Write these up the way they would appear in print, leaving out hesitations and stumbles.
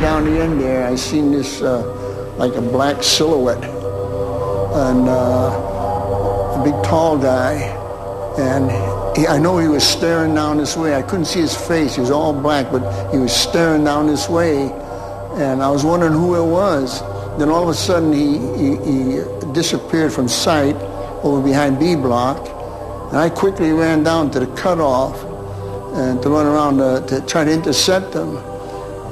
down the end there, I seen this like a black silhouette, and a big tall guy, and I know he was staring down this way. I couldn't see his face. He was all black, but he was staring down this way, and I was wondering who it was. Then all of a sudden, he disappeared from sight over behind B Block, and I quickly ran down to the cutoff and to run around to try to intercept him.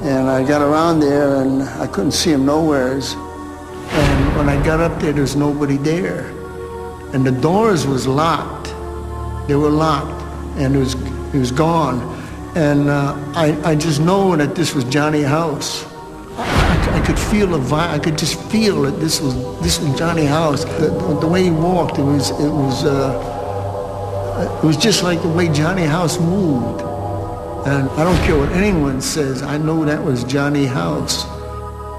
And I got around there, and I couldn't see him nowheres. And when I got up there, there was nobody there, and the doors was locked. They were locked, and it was gone. And I just know that this was Johnny House. I could feel the vibe. I could just feel that this was Johnny House. The way he walked, it was just like the way Johnny House moved. And I don't care what anyone says. I know that was Johnny House.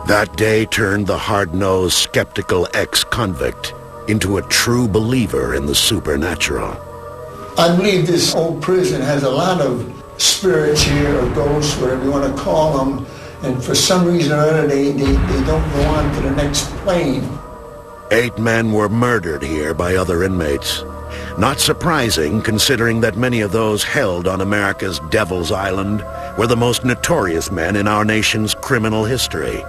That day turned the hard-nosed, skeptical ex-convict into a true believer in the supernatural. I believe this old prison has a lot of spirits here, or ghosts, whatever you want to call them, and for some reason or other, they don't go on to the next plane. 8 men were murdered here by other inmates. Not surprising, considering that many of those held on America's Devil's Island were the most notorious men in our nation's criminal history.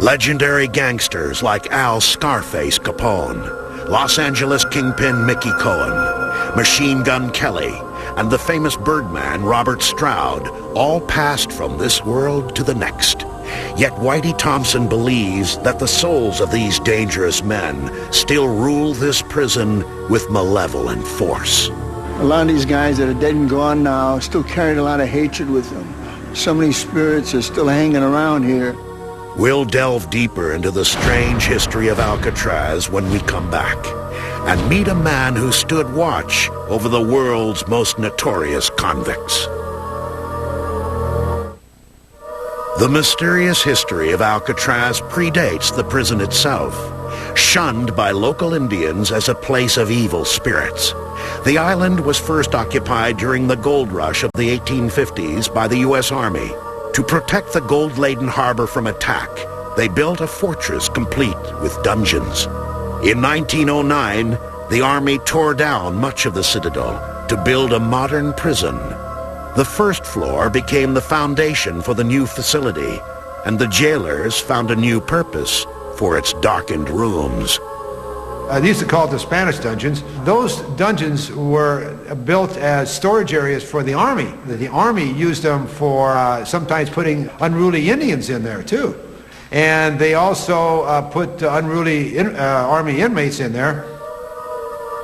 Legendary gangsters like Al Scarface Capone, Los Angeles kingpin Mickey Cohen, Machine Gun Kelly, and the famous Birdman Robert Stroud all passed from this world to the next. Yet Whitey Thompson believes that the souls of these dangerous men still rule this prison with malevolent force. A lot of these guys that are dead and gone now still carried a lot of hatred with them. So many spirits are still hanging around here. We'll delve deeper into the strange history of Alcatraz when we come back, and meet a man who stood watch over the world's most notorious convicts. The mysterious history of Alcatraz predates the prison itself. Shunned by local Indians as a place of evil spirits, the island was first occupied during the gold rush of the 1850s by the U.S. Army. To protect the gold-laden harbor from attack, they built a fortress complete with dungeons. In 1909, the Army tore down much of the citadel to build a modern prison. The first floor became the foundation for the new facility, and the jailers found a new purpose for its darkened rooms. They used to call it the Spanish dungeons. Those dungeons were built as storage areas for the Army. The Army used them for sometimes putting unruly Indians in there, too. And they also put unruly Army inmates in there.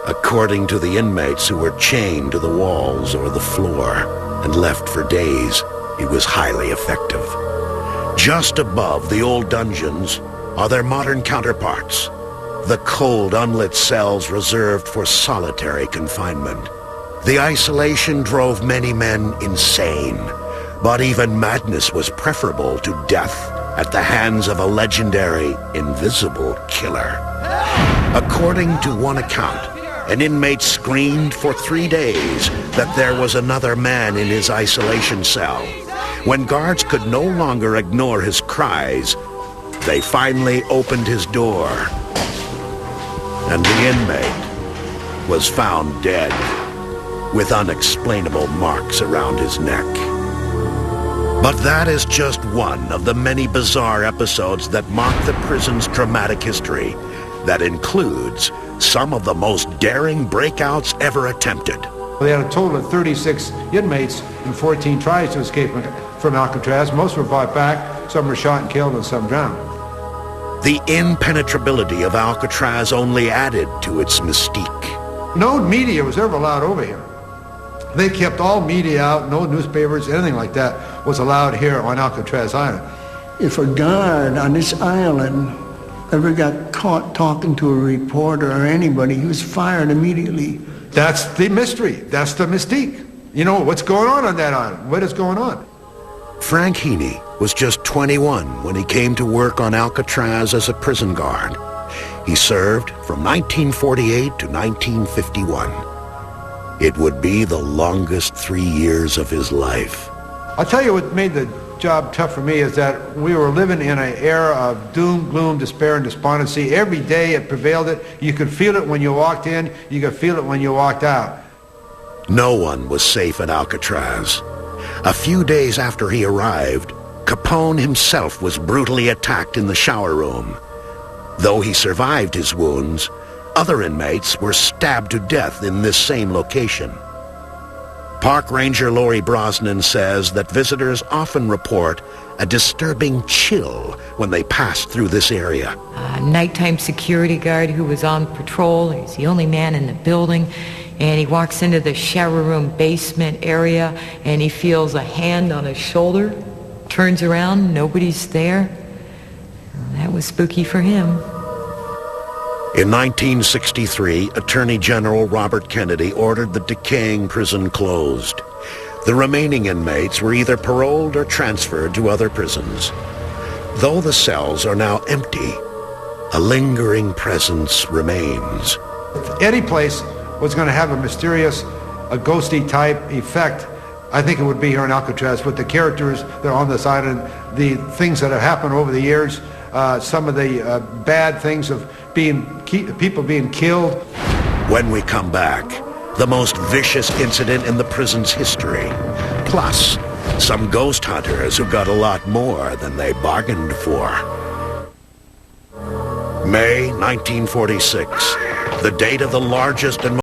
According to the inmates who were chained to the walls or the floor and left for days, it was highly effective. Just above the old dungeons are their modern counterparts, the cold, unlit cells reserved for solitary confinement. The isolation drove many men insane, but even madness was preferable to death at the hands of a legendary, invisible killer. According to one account, an inmate screamed for 3 days that there was another man in his isolation cell. When guards could no longer ignore his cries, they finally opened his door, and the inmate was found dead, with unexplainable marks around his neck. But that is just one of the many bizarre episodes that mark the prison's dramatic history, that includes some of the most daring breakouts ever attempted. They had a total of 36 inmates and 14 tried to escape from Alcatraz. Most were brought back, some were shot and killed, and some drowned. The impenetrability of Alcatraz only added to its mystique. No media was ever allowed over here. They kept all media out, no newspapers, anything like that was allowed here on Alcatraz Island. If a guard on this island ever got caught talking to a reporter or anybody, he was fired immediately. That's the mystery. That's the mystique. You know, what's going on that island? What is going on? Frank Heaney was just 21 when he came to work on Alcatraz as a prison guard. He served from 1948 to 1951. It would be the longest 3 years of his life. I'll tell you what made the job tough for me is that we were living in an era of doom, gloom, despair, and despondency. Every day it prevailed it. You could feel it when you walked in. You could feel it when you walked out. No one was safe at Alcatraz. A few days after he arrived, Capone himself was brutally attacked in the shower room. Though he survived his wounds, other inmates were stabbed to death in this same location. Park Ranger Laurie Brosnan says that visitors often report a disturbing chill when they pass through this area. A nighttime security guard who was on patrol, he's the only man in the building, and he walks into the shower room basement area and he feels a hand on his shoulder, turns around, nobody's there. That was spooky for him. In 1963, Attorney General Robert Kennedy ordered the decaying prison closed. The remaining inmates were either paroled or transferred to other prisons. Though the cells are now empty, a lingering presence remains. If any place was going to have a mysterious, a ghosty type effect, I think it would be here in Alcatraz with the characters that are on this island, the things that have happened over the years, some of the bad things of people being killed. When we come back, the most vicious incident in the prison's history. Plus, some ghost hunters who got a lot more than they bargained for. May 1946, the date of the largest and